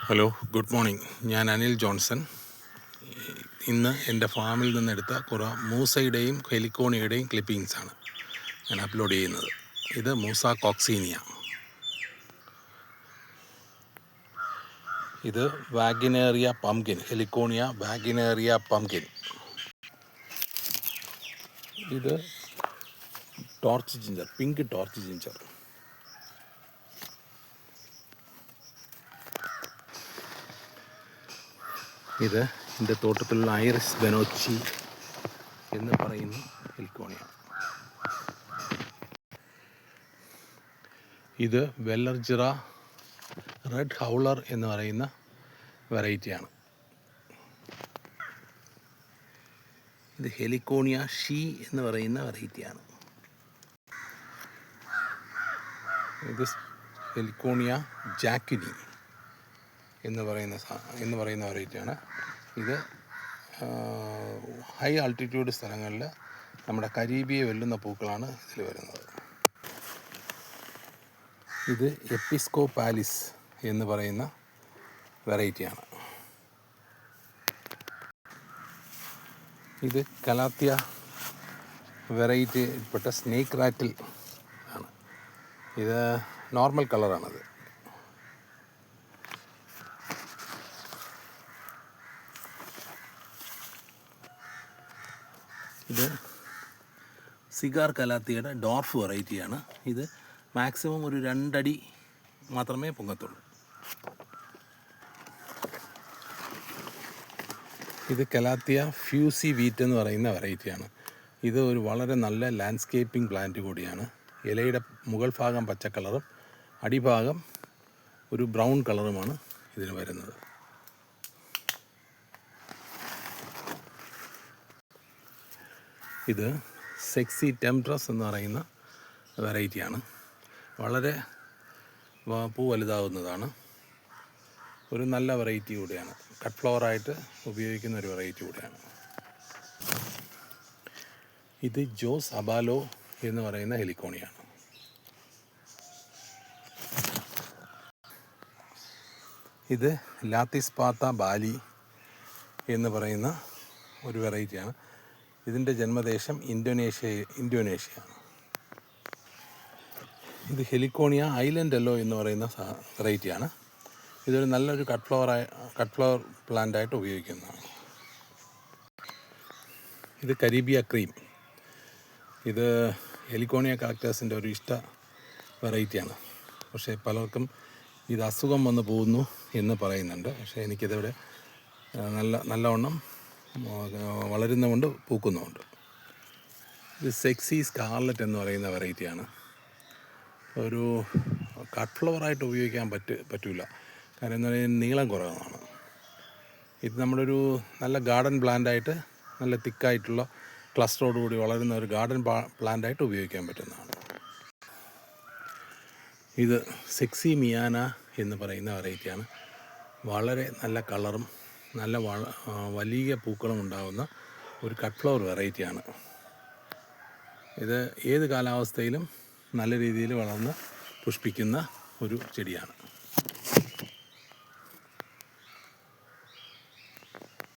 Hello, good morning. ഞാൻ Anil Johnson. ഇന്ന് എൻ്റെ ഫാമിൽ നിന്നെടുത്ത കുറേ മൂസയുടെയും ഹെലിക്കോണിയുടെയും ക്ലിപ്പിങ്സാണ് ഞാൻ അപ്ലോഡ് ചെയ്യുന്നത്. ഇത് മൂസ കോക്സീനിയ, ഇത് വാഗിനേറിയ പംകിൻ, ഹെലിക്കോണിയ വാഗിനേറിയ പംകിൻ. ഇത് torch ginger, pink torch ginger. ഇത് എൻ്റെ തോട്ടത്തിലുള്ള ഐറിസ് ബെനോച്ചി എന്ന് പറയുന്ന ഹെലിക്കോണിയ. ഇത് വെല്ലർജിറ റെഡ് ഹൗളർ എന്ന് പറയുന്ന വെറൈറ്റിയാണ്. ഇത് ഹെലിക്കോണിയ ഷീ എന്ന് പറയുന്ന വെറൈറ്റിയാണ്. ഇത് ഹെലിക്കോണിയ ജാക്വിനി എന്ന് പറയുന്ന വെറൈറ്റിയാണ്. ഇത് ഹൈ ആൾട്ടിറ്റ്യൂഡ് സ്ഥലങ്ങളിൽ നമ്മുടെ കരീബിയെ വെല്ലുന്ന പൂക്കളാണ് ഇതിൽ വരുന്നത്. ഇത് എപ്പിസ്കോപാലിസ് എന്ന് പറയുന്ന വെറൈറ്റിയാണ്. ഇത് കലാത്തിയ വെറൈറ്റിയിൽപ്പെട്ട സ്നേക്ക് റാറ്റിൽ ആണ്. ഇത് നോർമൽ കളറാണത്. ഇത് സിഗാർ കലാത്തിയുടെ ഡോർഫ് വെറൈറ്റിയാണ്. ഇത് മാക്സിമം ഒരു 2 അടി മാത്രമേ പൊങ്ങത്തുള്ളൂ. ഇത് കലാത്തിയ ഫ്യൂസി വീറ്റ് എന്ന് പറയുന്ന വെറൈറ്റിയാണ്. ഇത് ഒരു വളരെ നല്ല ലാൻഡ്സ്കേപ്പിംഗ് പ്ലാന്റ് കൂടിയാണ്. ഇലയുടെ മുകൾ ഭാഗം പച്ച കളറും അടിഭാഗം ഒരു ബ്രൗൺ കളറുമാണ് ഇതിന് വരുന്നത്. ഇത് സെക്സി ടെംപ്ട്രസ് എന്ന് പറയുന്ന വെറൈറ്റിയാണ്. വളരെ പൂ വലുതാവുന്നതാണ്. ഒരു നല്ല വെറൈറ്റി കൂടിയാണ്. കട്ട് ഫ്ലവറായിട്ട് ഉപയോഗിക്കുന്ന ഒരു വെറൈറ്റി കൂടിയാണ്. ഇത് ജോസ് അബാലോ എന്ന് പറയുന്ന ഹെലിക്കോണിയാണ്. ഇത് ലാത്തിസ്പാത്ത ബാലി എന്ന് പറയുന്ന ഒരു വെറൈറ്റിയാണ്. ഇതിൻ്റെ ജന്മദേശം ഇന്തോനേഷ്യയാണ്. ഇത് ഹെലിക്കോണിയ ഐലൻഡ് യെല്ലോ എന്ന് പറയുന്ന വെറൈറ്റിയാണ്. ഇതൊരു നല്ലൊരു കട്ട് ഫ്ലവർ പ്ലാന്റായിട്ട് ഉപയോഗിക്കുന്നതാണ്. ഇത് കരീബിയ ക്രീം. ഇത് ഹെലിക്കോണിയ കാക്ടസിൻ്റെ ഒരു ഇഷ്ട വെറൈറ്റിയാണ്. പക്ഷേ പലർക്കും ഇത് അസുഖം വന്ന് പോകുന്നു എന്ന് പറയുന്നുണ്ട്. പക്ഷേ എനിക്കിതിവിടെ നല്ലവണ്ണം വളരുന്നതുകൊണ്ട് പൂക്കുന്നുമുണ്ട്. ഇത് സെക്സി സ്കാർലറ്റ് എന്ന് പറയുന്ന വെറൈറ്റിയാണ്. ഒരു കട്ട് ഫ്ലവറായിട്ട് ഉപയോഗിക്കാൻ പറ്റില്ല. കാരണം എന്ന് പറയുന്നത് നീളം കുറവാണ്. ഇത് നമ്മളൊരു നല്ല ഗാർഡൻ പ്ലാന്റായിട്ട്, നല്ല തിക്കായിട്ടുള്ള ക്ലസ്റ്ററോടുകൂടി വളരുന്ന ഒരു ഗാർഡൻ പ്ലാന്റായിട്ട് ഉപയോഗിക്കാൻ പറ്റുന്നതാണ്. ഇത് സെക്സി മിയാന എന്ന് പറയുന്ന വെറൈറ്റിയാണ്. വളരെ നല്ല കളറും നല്ല വലിയ പൂക്കളും ഉണ്ടാകുന്ന ഒരു കട്ട് ഫ്ലവർ വെറൈറ്റിയാണ്. ഇത് ഏത് കാലാവസ്ഥയിലും നല്ല രീതിയിൽ വളർന്ന് പുഷ്പിക്കുന്ന ഒരു ചെടിയാണ്.